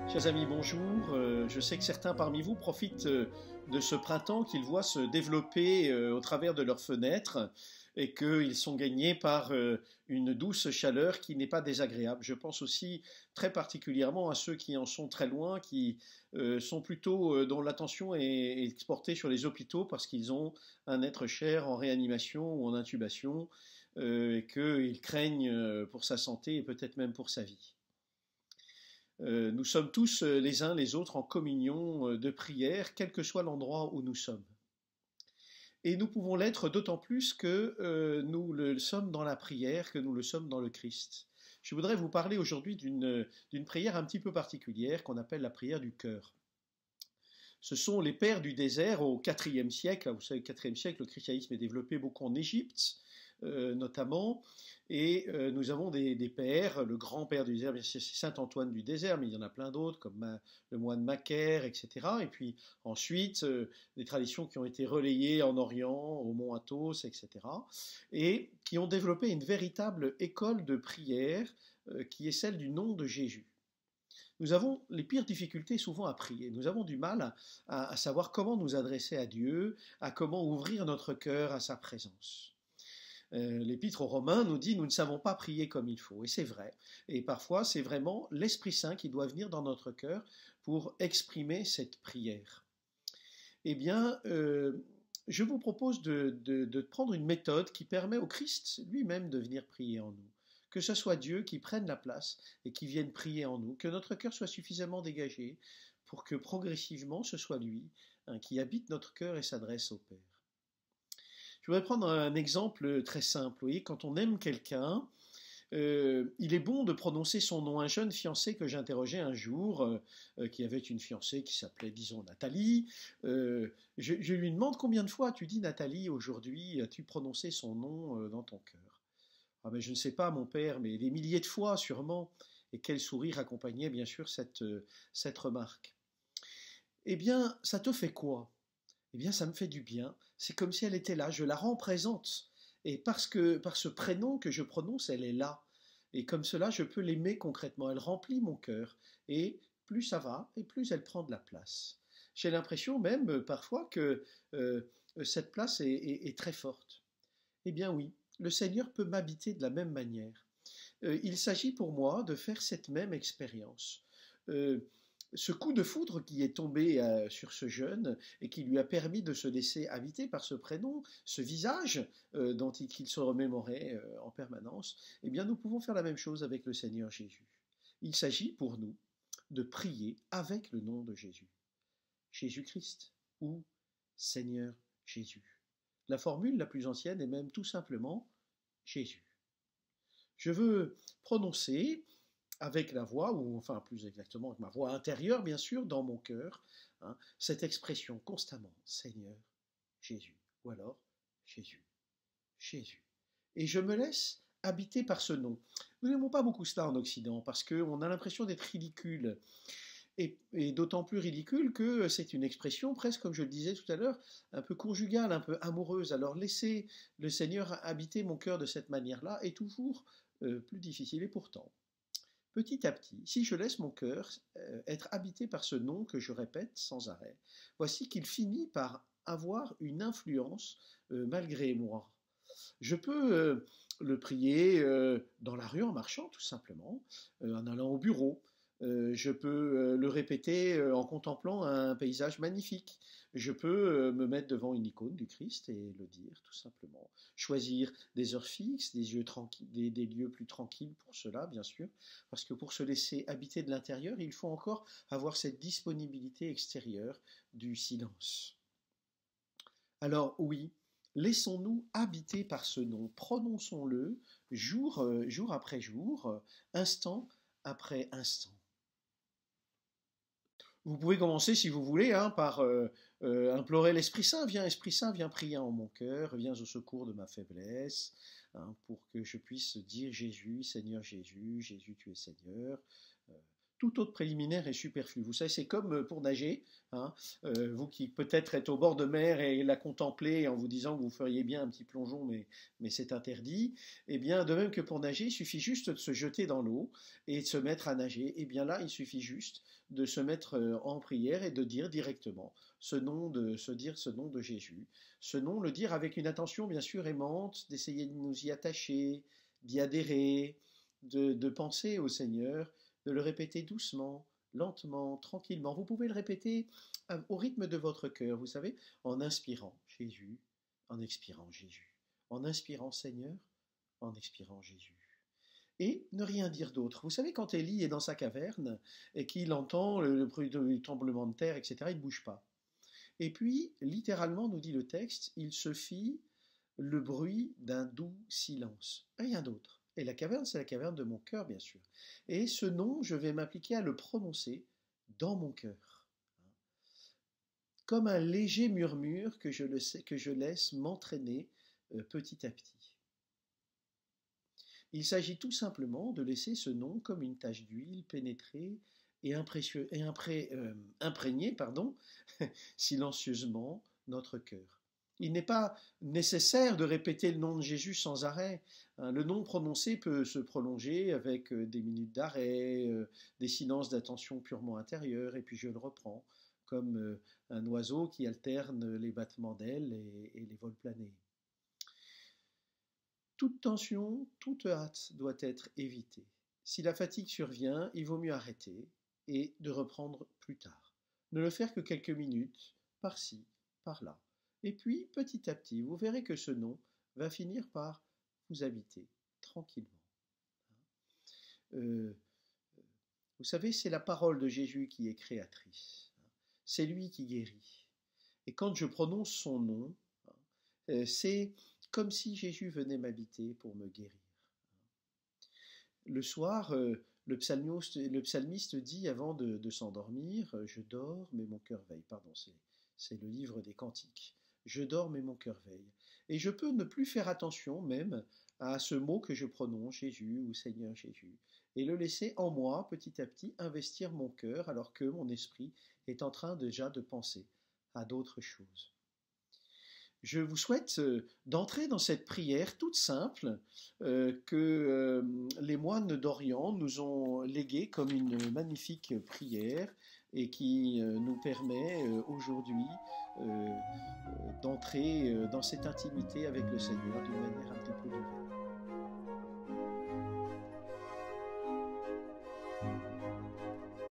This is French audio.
Chers amis, bonjour. Je sais que certains parmi vous profitent de ce printemps qu'ils voient se développer au travers de leurs fenêtres et qu'ils sont gagnés par une douce chaleur qui n'est pas désagréable. Je pense aussi très particulièrement à ceux qui en sont très loin, qui sont plutôt dont l'attention est portée sur les hôpitaux parce qu'ils ont un être cher en réanimation ou en intubation et qu'ils craignent pour sa santé et peut-être même pour sa vie. Nous sommes tous les uns les autres en communion de prière, quel que soit l'endroit où nous sommes. Et nous pouvons l'être d'autant plus que nous le sommes dans la prière, que nous le sommes dans le Christ. Je voudrais vous parler aujourd'hui d'une prière un petit peu particulière qu'on appelle la prière du cœur. Ce sont les pères du désert au IVe siècle. Vous savez, au IVe siècle, le christianisme est développé beaucoup en Égypte, notamment. Et nous avons des pères, le grand père du désert, c'est Saint Antoine du désert, mais il y en a plein d'autres, comme le moine Macaire, etc. Et puis ensuite, des traditions qui ont été relayées en Orient, au mont Athos, etc. Et qui ont développé une véritable école de prière qui est celle du nom de Jésus. Nous avons les pires difficultés souvent à prier. Nous avons du mal à savoir comment nous adresser à Dieu, à comment ouvrir notre cœur à sa présence. L'Épître aux Romains nous dit « nous ne savons pas prier comme il faut ». Et c'est vrai. Et parfois, c'est vraiment l'Esprit Saint qui doit venir dans notre cœur pour exprimer cette prière. Eh bien, je vous propose de prendre une méthode qui permet au Christ lui-même de venir prier en nous. Que ce soit Dieu qui prenne la place et qui vienne prier en nous, que notre cœur soit suffisamment dégagé pour que progressivement ce soit lui qui habite notre cœur et s'adresse au Père. Je voudrais prendre un exemple très simple. Vous voyez, quand on aime quelqu'un, il est bon de prononcer son nom. Un jeune fiancé que j'interrogeais un jour, qui avait une fiancée qui s'appelait, disons, Nathalie, je lui demande combien de fois tu dis Nathalie aujourd'hui, as-tu prononcé son nom dans ton cœur? Ah ben je ne sais pas, mon père, mais des milliers de fois sûrement. Et quel sourire accompagnait bien sûr cette remarque. Eh bien, ça te fait quoi? Eh bien, ça me fait du bien. C'est comme si elle était là. Je la rends présente. Et parce que par ce prénom que je prononce, elle est là. Et comme cela, je peux l'aimer concrètement. Elle remplit mon cœur. Et plus ça va, et plus elle prend de la place. J'ai l'impression même parfois que cette place est très forte. Eh bien oui, le Seigneur peut m'habiter de la même manière. Il s'agit pour moi de faire cette même expérience. Ce coup de foudre qui est tombé sur ce jeune et qui lui a permis de se laisser habiter par ce prénom, ce visage dont qu'il se remémorait en permanence, eh bien nous pouvons faire la même chose avec le Seigneur Jésus. Il s'agit pour nous de prier avec le nom de Jésus. Jésus-Christ ou Seigneur Jésus. La formule la plus ancienne est même tout simplement Jésus. Je veux prononcer avec la voix, ou enfin plus exactement avec ma voix intérieure bien sûr, dans mon cœur, cette expression constamment, Seigneur, Jésus, ou alors Jésus, Jésus. Et je me laisse habiter par ce nom. Nous n'aimons pas beaucoup cela en Occident, parce qu'on a l'impression d'être ridicule. Et d'autant plus ridicule que c'est une expression presque, comme je le disais tout à l'heure, un peu conjugale, un peu amoureuse. Alors laisser le Seigneur habiter mon cœur de cette manière-là est toujours plus difficile. Et pourtant, petit à petit, si je laisse mon cœur être habité par ce nom que je répète sans arrêt, voici qu'il finit par avoir une influence malgré moi. Je peux le prier dans la rue en marchant tout simplement, en allant au bureau. Je peux le répéter en contemplant un paysage magnifique. Je peux me mettre devant une icône du Christ et le dire tout simplement. Choisir des heures fixes, des lieux plus tranquilles pour cela, bien sûr, parce que pour se laisser habiter de l'intérieur, il faut encore avoir cette disponibilité extérieure du silence. Alors oui, laissons-nous habiter par ce nom, prononçons-le jour après jour, instant après instant. Vous pouvez commencer, si vous voulez, par implorer l'Esprit Saint. Viens, Esprit Saint, viens prier en mon cœur, viens au secours de ma faiblesse, pour que je puisse dire Jésus, Seigneur Jésus, Jésus, tu es Seigneur. Tout autre préliminaire est superflu. Vous savez, c'est comme pour nager, hein, vous qui peut-être êtes au bord de mer et la contemplez en vous disant que vous feriez bien un petit plongeon, mais c'est interdit. Eh bien, de même que pour nager, il suffit juste de se jeter dans l'eau et de se mettre à nager. Eh bien là, il suffit juste de se mettre en prière et de dire directement se dire ce nom de Jésus. Ce nom, le dire avec une attention bien sûr aimante, d'essayer de nous y attacher, d'y adhérer, de penser au Seigneur, de le répéter doucement, lentement, tranquillement. Vous pouvez le répéter au rythme de votre cœur, vous savez, en inspirant Jésus, en expirant Jésus, en inspirant Seigneur, en expirant Jésus. Et ne rien dire d'autre. Vous savez, quand Élie est dans sa caverne et qu'il entend le bruit du tremblement de terre, etc., il ne bouge pas. Et puis, littéralement, nous dit le texte, il se fit le bruit d'un doux silence. Rien d'autre. Et la caverne, c'est la caverne de mon cœur, bien sûr. Et ce nom, je vais m'appliquer à le prononcer dans mon cœur. Comme un léger murmure que je laisse m'entraîner petit à petit. Il s'agit tout simplement de laisser ce nom comme une tache d'huile pénétrer et imprégner silencieusement notre cœur. Il n'est pas nécessaire de répéter le nom de Jésus sans arrêt. Le nom prononcé peut se prolonger avec des minutes d'arrêt, des silences d'attention purement intérieure, et puis je le reprends, comme un oiseau qui alterne les battements d'ailes et les vols planés. Toute tension, toute hâte doit être évitée. Si la fatigue survient, il vaut mieux arrêter et de reprendre plus tard. Ne le faire que quelques minutes, par-ci, par-là. Et puis, petit à petit, vous verrez que ce nom va finir par vous habiter tranquillement. Vous savez, c'est la parole de Jésus qui est créatrice. C'est lui qui guérit. Et quand je prononce son nom, c'est comme si Jésus venait m'habiter pour me guérir. Le soir, le psalmiste dit avant de s'endormir, je dors mais mon cœur veille. Pardon, c'est le livre des Cantiques. Je dors mais mon cœur veille. Et je peux ne plus faire attention même à ce mot que je prononce, Jésus ou Seigneur Jésus, et le laisser en moi petit à petit investir mon cœur alors que mon esprit est en train déjà de penser à d'autres choses. Je vous souhaite d'entrer dans cette prière toute simple que les moines d'Orient nous ont léguée comme une magnifique prière et qui nous permet aujourd'hui d'entrer dans cette intimité avec le Seigneur d'une manière un petit peu nouvelle.